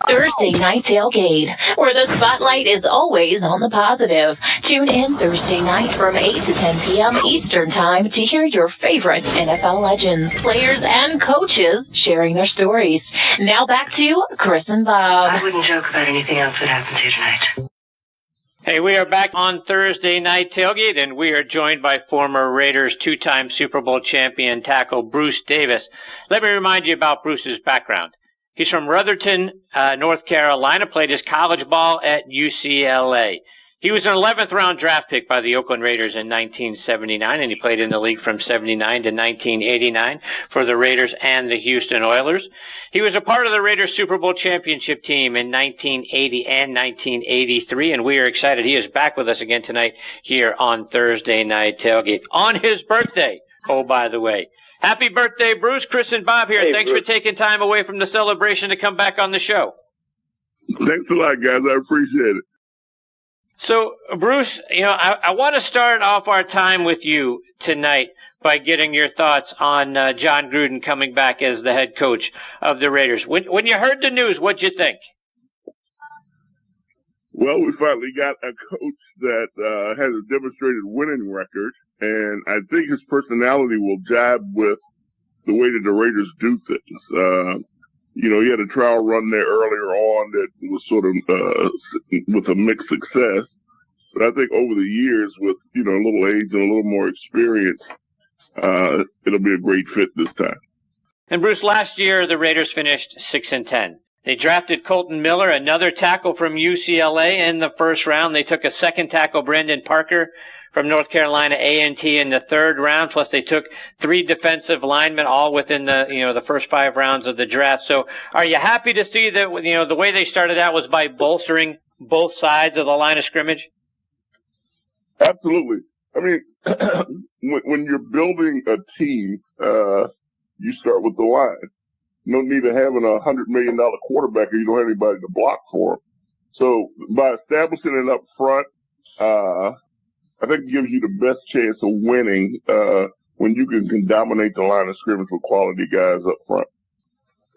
Thursday Night Tailgate, where the spotlight is always on the positive. Tune in Thursday night from 8 to 10 p.m. Eastern Time to hear your favorite NFL legends, players, and coaches sharing their stories. Now back to Chris and Bob. I wouldn't joke about anything else that happens here tonight. Hey, we are back on Thursday Night Tailgate, and we are joined by former Raiders two-time Super Bowl champion tackle Bruce Davis. Let me remind you about Bruce's background. He's from Rutherton, North Carolina, played his college ball at UCLA. He was an 11th round draft pick by the Oakland Raiders in 1979, and he played in the league from 79 to 1989 for the Raiders and the Houston Oilers. He was a part of the Raiders Super Bowl championship team in 1980 and 1983, and we are excited. He is back with us again tonight here on Thursday Night Tailgate on his birthday, oh, by the way. Happy birthday, Bruce. Chris and Bob here. Hey, Thanks Bruce. for taking time away from the celebration to come back on the show. Thanks a lot, guys. I appreciate it. So, Bruce, I want to start off our time with you tonight by getting your thoughts on John Gruden coming back as the head coach of the Raiders. When you heard the news, what'd you think? Well, we finally got a coach that has a demonstrated winning record, and I think his personality will jibe with the way that the Raiders do things. He had a trial run there earlier on that was sort of with a mixed success. But I think over the years, with a little age and a little more experience, it'll be a great fit this time. And Bruce, last year the Raiders finished 6-10. They drafted Colton Miller, another tackle from UCLA, in the first round. They took a second tackle, Brendan Parker, from North Carolina A&T in the third round. Plus, they took 3 defensive linemen, all within the first 5 rounds of the draft. So, are you happy to see that the way they started out was by bolstering both sides of the line of scrimmage? Absolutely. I mean, when you're building a team, you start with the line. No need of having a $100 million quarterback if you don't have anybody to block for him. So by establishing it up front, I think it gives you the best chance of winning when you can dominate the line of scrimmage with quality guys up front.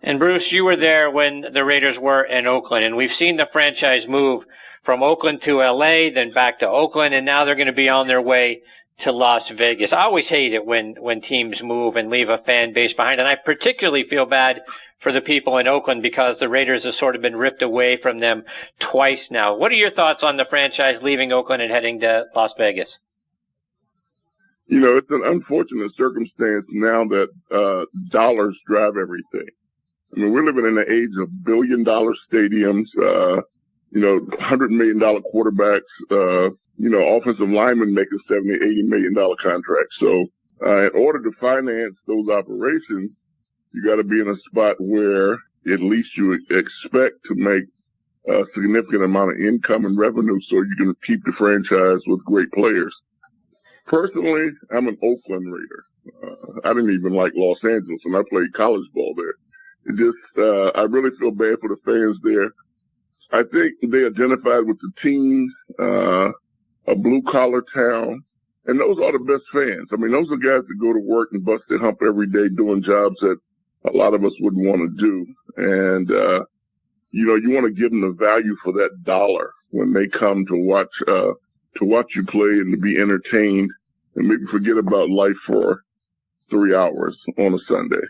And Bruce, you were there when the Raiders were in Oakland, and we've seen the franchise move from Oakland to L.A., then back to Oakland, and now they're going to be on their way to Las Vegas. I always hate it when teams move and leave a fan base behind, and I particularly feel bad for the people in Oakland because the Raiders have sort of been ripped away from them twice now. What are your thoughts on the franchise leaving Oakland and heading to Las Vegas? It's an unfortunate circumstance now that dollars drive everything. I mean, we're living in the age of billion-dollar stadiums, $100 million quarterbacks, offensive linemen making $70, $80 million contracts. So in order to finance those operations, you got to be in a spot where at least you expect to make a significant amount of income and revenue so you can keep the franchise with great players. Personally, I'm an Oakland Raider. I didn't even like Los Angeles, and I played college ball there. I really feel bad for the fans there. I think they identified with the teams, a blue-collar town, and those are the best fans. I mean, those are guys that go to work and bust their hump every day doing jobs that a lot of us wouldn't want to do. And, you want to give them the value for that dollar when they come to watch you play and to be entertained and maybe forget about life for 3 hours on a Sunday.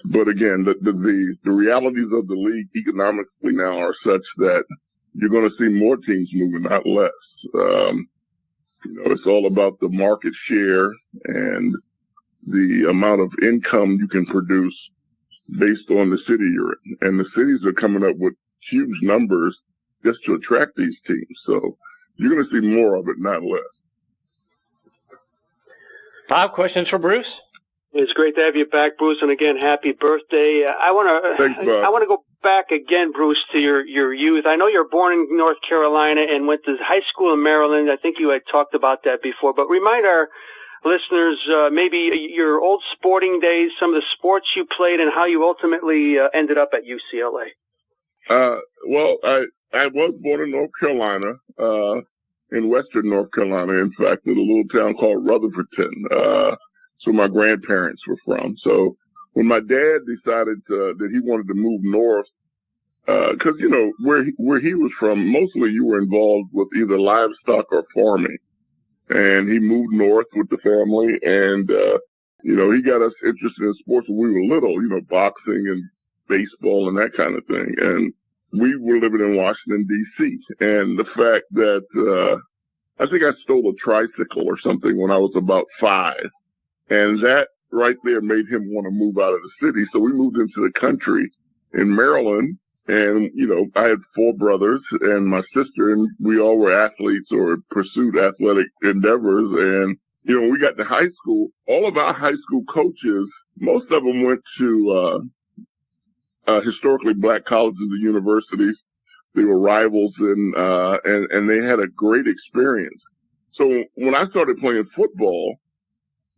But again, the realities of the league economically now are such that you're going to see more teams moving, not less. It's all about the market share and the amount of income you can produce based on the city you're in. And the cities are coming up with huge numbers just to attract these teams. So you're going to see more of it, not less. 5 questions for Bruce? It's great to have you back, Bruce, and again, happy birthday. I want to go back again, Bruce, to your youth. I know you're born in North Carolina and went to high school in Maryland. I think you had talked about that before, but remind our listeners maybe your old sporting days, some of the sports you played, and how you ultimately ended up at UCLA. Well, I was born in North Carolina, in western North Carolina, in fact, in a little town called Rutherfordton. So my grandparents were from. So when my dad decided that he wanted to move north because where he was from, mostly you were involved with either livestock or farming, and he moved north with the family, and he got us interested in sports when we were little, boxing and baseball and that kind of thing, and we were living in Washington D.C. and the fact that I think I stole a tricycle or something when I was about 5, and that right there made him want to move out of the city. So we moved into the country in Maryland, and, I had 4 brothers and my sister, and we all were athletes or pursued athletic endeavors. And, when we got to high school, all of our high school coaches, most of them went to historically black colleges and universities. They were rivals, and they had a great experience. So when I started playing football,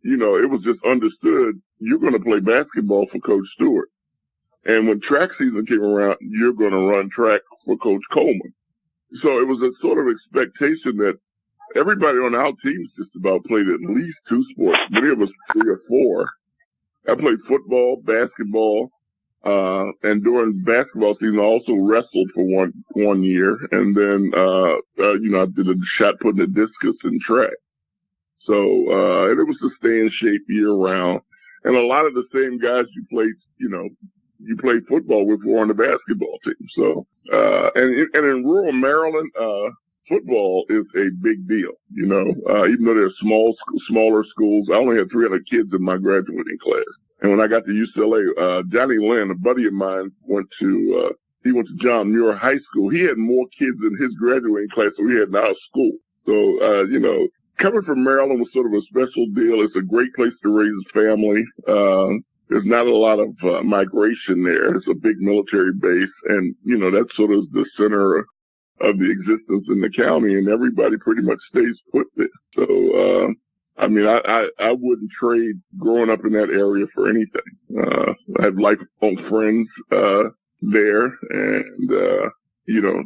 it was just understood you're going to play basketball for Coach Stewart. And when track season came around, you're going to run track for Coach Coleman. So it was a sort of expectation that everybody on our teams just about played at least 2 sports. Many of us 3 or 4. I played football, basketball, and during basketball season, I also wrestled for one year. And then, I did a shot put in the discus and track. So, and it was to stay in shape year round. And a lot of the same guys you played football with were on the basketball team. So, and in rural Maryland, football is a big deal, even though they're smaller schools. I only had 300 kids in my graduating class. And when I got to UCLA, Johnny Lynn, a buddy of mine, went to John Muir High School. He had more kids in his graduating class than we had in our school. So, coming from Maryland was sort of a special deal. It's a great place to raise a family. There's not a lot of migration there. It's a big military base, and that's sort of the center of the existence in the county, and everybody pretty much stays put there. So, I wouldn't trade growing up in that area for anything. I have lifelong friends there, and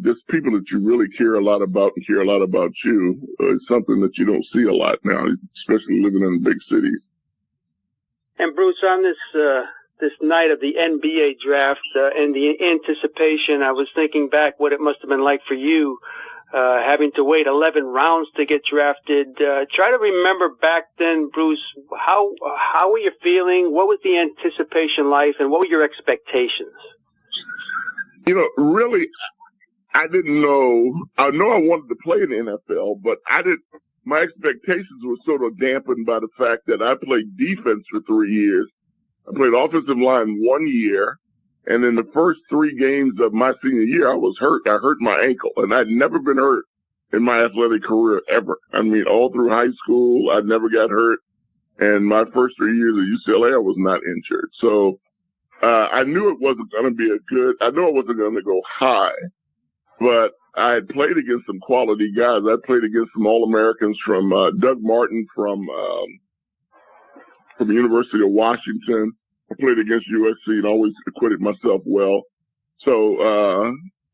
just people that you really care a lot about and care a lot about you is something that you don't see a lot now, especially living in big cities. And Bruce, on this night of the NBA draft and the anticipation, I was thinking back what it must have been like for you, having to wait 11 rounds to get drafted. Try to remember back then, Bruce, how were you feeling? What was the anticipation like, and what were your expectations? Really, I didn't know. I know I wanted to play in the NFL, but my expectations were sort of dampened by the fact that I played defense for 3 years. I played offensive line 1 year, and in the first 3 games of my senior year, I was hurt. I hurt my ankle, and I'd never been hurt in my athletic career ever. All through high school, I never got hurt, and my first 3 years at UCLA, I was not injured. So I knew it wasn't going to be I knew it wasn't going to go high, but I had played against some quality guys. I played against some All-Americans from Doug Martin from the University of Washington. I played against USC and always acquitted myself well. So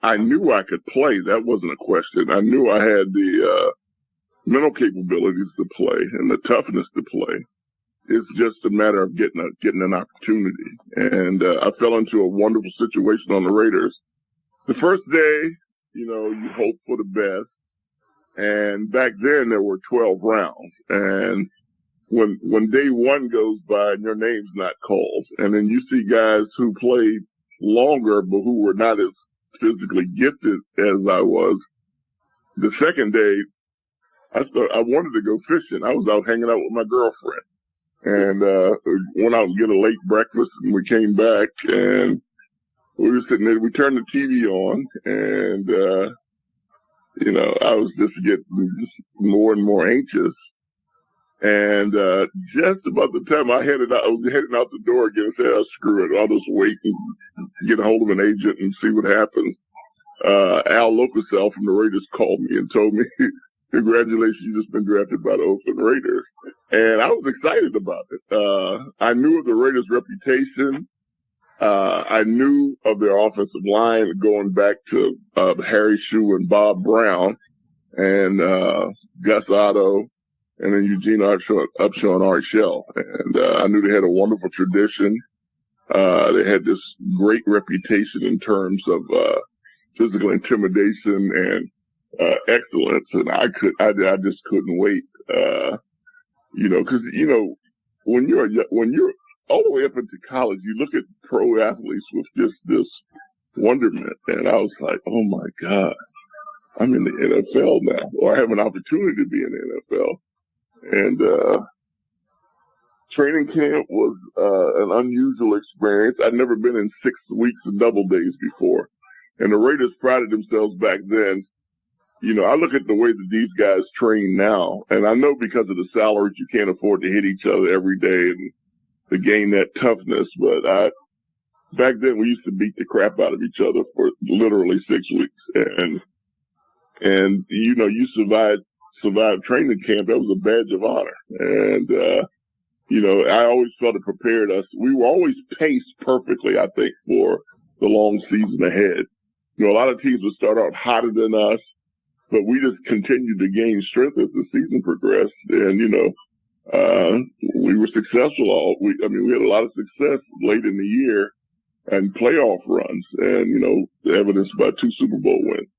I knew I could play. That wasn't a question. I knew I had the mental capabilities to play and the toughness to play. It's just a matter of getting an opportunity. And I fell into a wonderful situation on the Raiders. The first day, you hope for the best. And back then there were 12 rounds. And when day 1 goes by and your name's not called, and then you see guys who played longer but who were not as physically gifted as I was, the second day I wanted to go fishing. I was out hanging out with my girlfriend, and went out and get a late breakfast, and we came back and we were sitting there. We turned the TV on, and I was just getting more and more anxious. And just about the time I was heading out the door again, I said, screw it, I'll just wait and get a hold of an agent and see what happens. Al Locasell from the Raiders called me and told me, congratulations, you just been drafted by the Oakland Raiders. And I was excited about it. I knew of the Raiders' reputation. I knew of their offensive line going back to Harry Shue and Bob Brown and Gus Otto, and then Eugene Upshaw and Art Shell. And I knew they had a wonderful tradition. They had this great reputation in terms of physical intimidation and excellence, and I just couldn't wait. Because when you're all the way up into college, you look at pro athletes with just this wonderment, and I was like, oh my God, I'm in the NFL now, or I have an opportunity to be in the NFL. And training camp was an unusual experience. I'd never been in 6 weeks of double days before. And the Raiders prided themselves back then. I look at the way that these guys train now, and I know because of the salaries, you can't afford to hit each other every day and to gain that toughness. But back then, we used to beat the crap out of each other for literally 6 weeks. And you survived training camp. That was a badge of honor. And, I always felt it prepared us. We were always paced perfectly, I think, for the long season ahead. A lot of teams would start out hotter than us, but we just continued to gain strength as the season progressed. And, we were successful. We had a lot of success late in the year and playoff runs and, evidenced by 2 Super Bowl wins.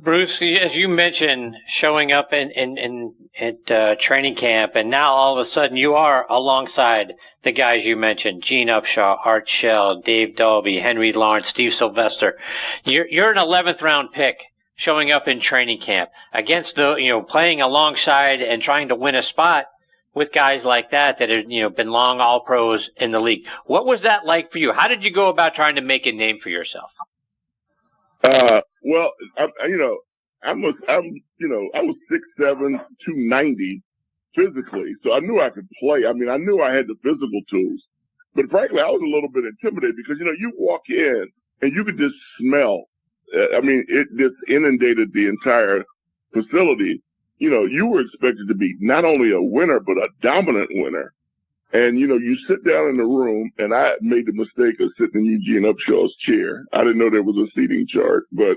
Bruce, as you mentioned, showing up at training camp, and now all of a sudden you are alongside the guys you mentioned: Gene Upshaw, Art Shell, Dave Dalby, Henry Lawrence, Steve Sylvester. You're an 11th round pick, showing up in training camp against playing alongside and trying to win a spot with guys like that have been long all pros in the league. What was that like for you? How did you go about trying to make a name for yourself? Well, I was 6'7", 290 physically, so I knew I could play. I knew I had the physical tools, but frankly, I was a little bit intimidated because, you walk in and you could just smell. It just inundated the entire facility. You were expected to be not only a winner, but a dominant winner. And, you sit down in the room, and I made the mistake of sitting in Eugene Upshaw's chair. I didn't know there was a seating chart, but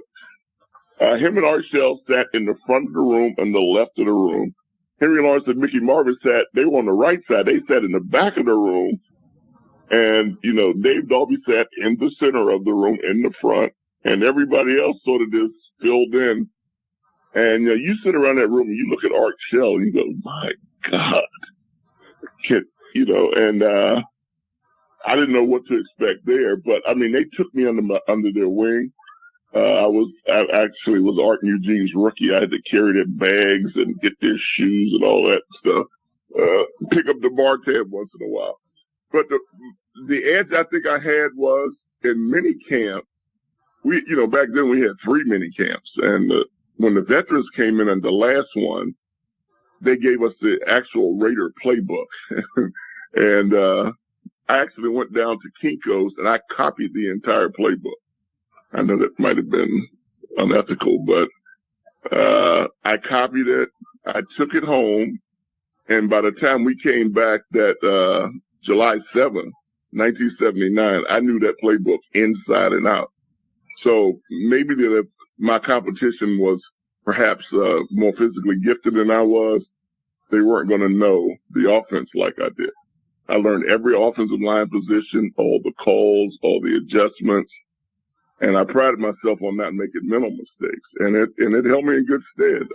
him and Art Shell sat in the front of the room and the left of the room. Henry Lawrence and Mickey Marvin they were on the right side. They sat in the back of the room. And, Dave Dalby sat in the center of the room in the front, and everybody else sort of just filled in. And you sit around that room and you look at Art Shell and you go, my God. I didn't know what to expect there, but they took me under their wing. I actually was Art and Eugene's rookie. I had to carry their bags and get their shoes and all that stuff. Pick up the bar tab once in a while. But the edge I think I had was in mini camp. We, back then we had 3 mini camps, and when the veterans came in on the last one, they gave us the actual Raider playbook. And I actually went down to Kinko's and I copied the entire playbook. I know that might have been unethical, but I copied it. I took it home. And by the time we came back that July 7th, 1979, I knew that playbook inside and out. So maybe my competition was perhaps more physically gifted than I was. They weren't going to know the offense like I did. I learned every offensive line position, all the calls, all the adjustments, and I prided myself on not making mental mistakes. And it held me in good stead.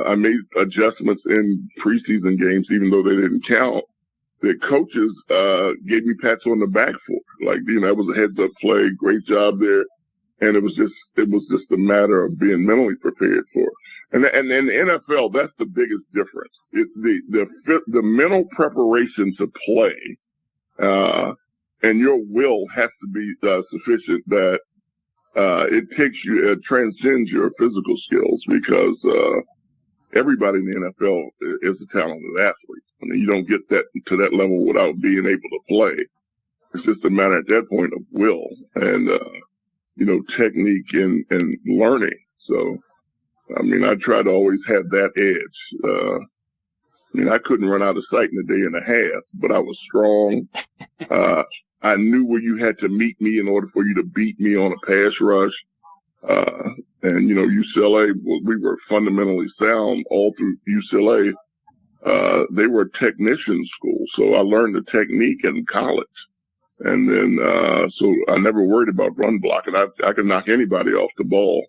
I made adjustments in preseason games, even though they didn't count. The coaches gave me pats on the back for it. That was a heads-up play, great job there. And it was just a matter of being mentally prepared for it. And in the NFL, that's the biggest difference. It's the mental preparation to play, and your will has to be sufficient that it transcends your physical skills, because everybody in the NFL is a talented athlete. You don't get to that level without being able to play. It's just a matter at that point of will and technique and learning. So, I try to always have that edge. I couldn't run out of sight in a day and a half, but I was strong. I knew where you had to meet me in order for you to beat me on a pass rush. And UCLA, we were fundamentally sound all through UCLA. they were a technician school, so I learned the technique in college. And then, so I never worried about run blocking. I could knock anybody off the ball.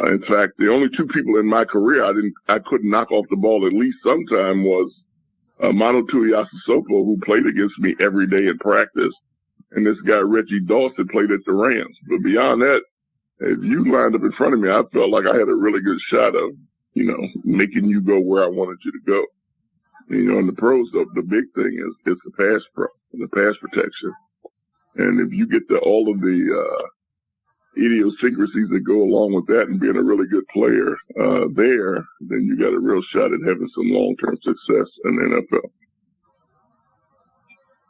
In fact, the only two people in my career I couldn't knock off the ball at least sometime was Manu Tuiasosopo, who played against me every day in practice, and this guy Reggie Dawson played at the Rams. But beyond that, if you lined up in front of me, I felt like I had a really good shot of, making you go where I wanted you to go. In the pros, the big thing is the pass pro, the pass protection. And if you get all of the idiosyncrasies that go along with that and being a really good player then you got a real shot at having some long-term success in the NFL.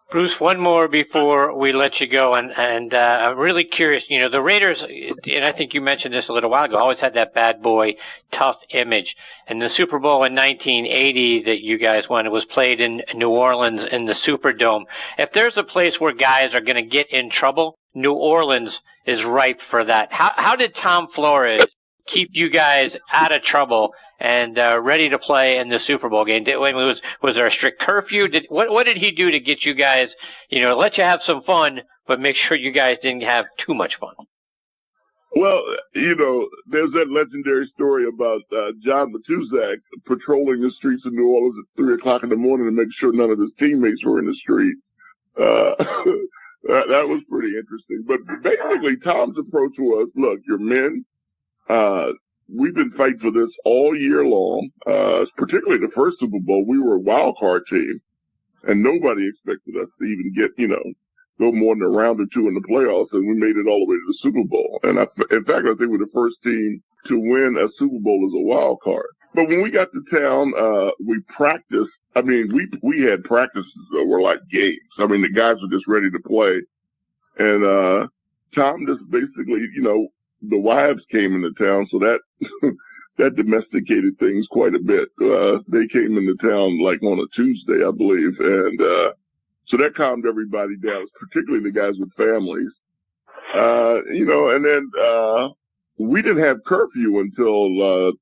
Bruce, one more before we let you go, and I'm really curious. The Raiders, and I think you mentioned this a little while ago, always had that bad boy, tough image. And the Super Bowl in 1980 that you guys won, it was played in New Orleans in the Superdome. If there's a place where guys are going to get in trouble, New Orleans is ripe for that. How did Tom Flores keep you guys out of trouble and ready to play in the Super Bowl game? Was there a strict curfew? What did he do to get you guys, let you have some fun, but make sure you guys didn't have too much fun? Well, there's that legendary story about John Matuszak patrolling the streets of New Orleans at 3 o'clock in the morning to make sure none of his teammates were in the street. That was pretty interesting. But basically, Tom's approach was, look, you're men. We've been fighting for this all year long, particularly the first Super Bowl. We were a wild card team, and nobody expected us to even get, go more than a round or two in the playoffs, and we made it all the way to the Super Bowl. And in fact, I think we're the first team to win a Super Bowl as a wild card. But when we got to town, we practiced. I mean, we had practices that were like games. I mean, the guys were just ready to play. And Tom just basically, the wives came into town, so that that domesticated things quite a bit. They came into town like on a Tuesday, I believe, and so that calmed everybody down, particularly the guys with families. And then we didn't have curfew until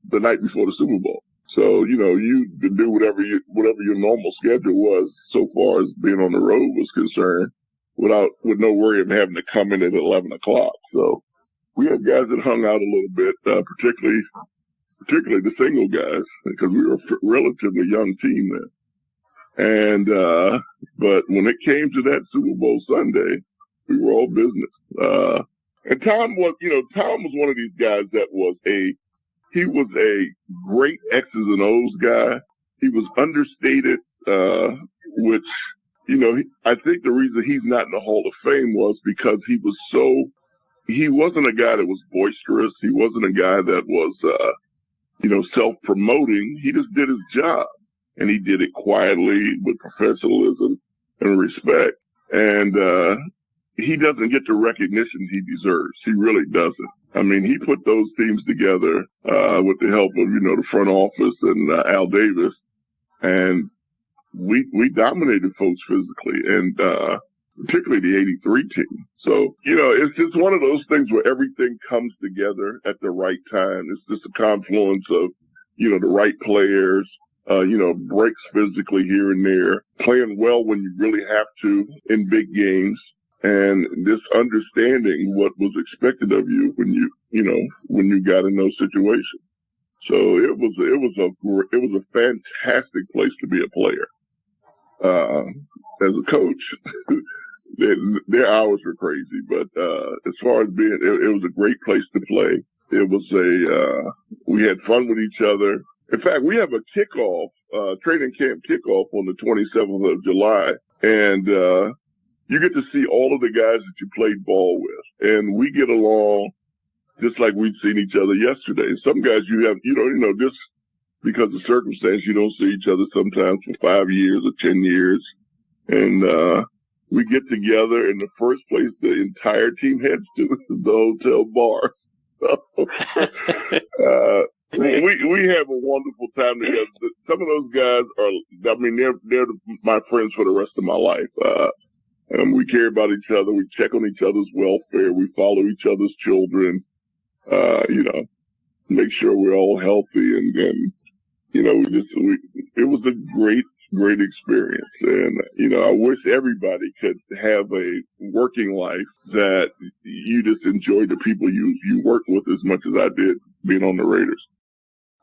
the night before the Super Bowl. So, you could do whatever your normal schedule was so far as being on the road was concerned with no worry of having to come in at 11 o'clock. So we had guys that hung out a little bit, particularly the single guys, because we were a relatively young team then. And, but when it came to that Super Bowl Sunday, we were all business. And Tom was one of these guys that he was a great X's and O's guy. He was understated, which, I think the reason he's not in the Hall of Fame was because he wasn't a guy that was boisterous. He wasn't a guy that was, self-promoting. He just did his job, and he did it quietly with professionalism and respect. And he doesn't get the recognition he deserves. He really doesn't. I mean, he put those teams together with the help of, the front office and Al Davis, and we dominated folks physically, and particularly the '83 team. So, it's just one of those things where everything comes together at the right time. It's just a confluence of, the right players, breaks physically here and there, playing well when you really have to in big games, and this understanding what was expected of you when you got in those situations. So it was a fantastic place to be a player. As a coach, their hours were crazy, but as far as being, it was a great place to play. It was we had fun with each other. In fact, we have a kickoff, training camp kickoff on the 27th of July, and you get to see all of the guys that you played ball with, and we get along just like we'd seen each other yesterday. Some guys just because of circumstance, you don't see each other sometimes for 5 years or 10 years, and we get together, and the first place the entire team heads to is the hotel bar. So, we have a wonderful time together. Some of those guys they're my friends for the rest of my life. And we care about each other. We check on each other's welfare. We follow each other's children. Make sure we're all healthy, and it was a great experience. And, you know, I wish everybody could have a working life that you just enjoy the people you work with as much as I did being on the Raiders.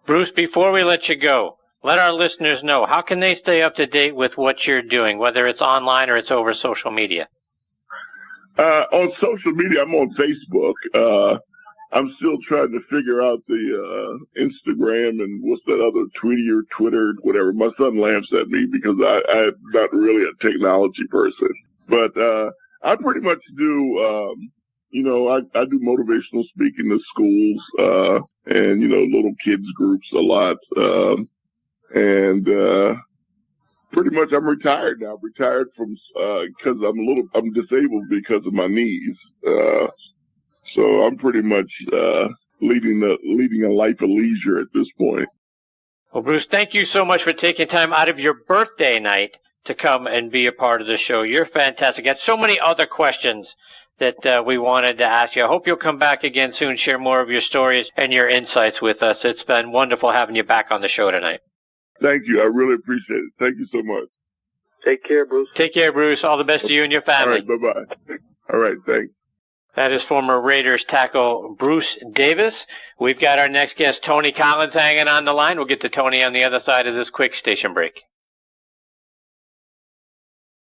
Bruce, before we let you go, let our listeners know, how can they stay up to date with what you're doing, whether it's online or it's over social media? On social media, I'm on Facebook. I'm still trying to figure out the Instagram and what's that other Twitter, whatever. My son laughs at me because I'm not really a technology person. But I pretty much do, you know, I do motivational speaking to schools and, you know, little kids groups a lot. And pretty much I'm retired now. I'm retired from because I'm disabled because of my knees. So I'm pretty much leading a life of leisure at this point. Well, Bruce, thank you so much for taking time out of your birthday night to come and be a part of the show. You're fantastic. I had so many other questions that we wanted to ask you. I hope you'll come back again soon, share more of your stories and your insights with us. It's been wonderful having you back on the show tonight. Thank you. I really appreciate it. Thank you so much. Take care, Bruce. Take care, Bruce. All the best to you and your family. All right, bye-bye. All right, thanks. That is former Raiders tackle Bruce Davis. We've got our next guest, Tony Collins, hanging on the line. We'll get to Tony on the other side of this quick station break.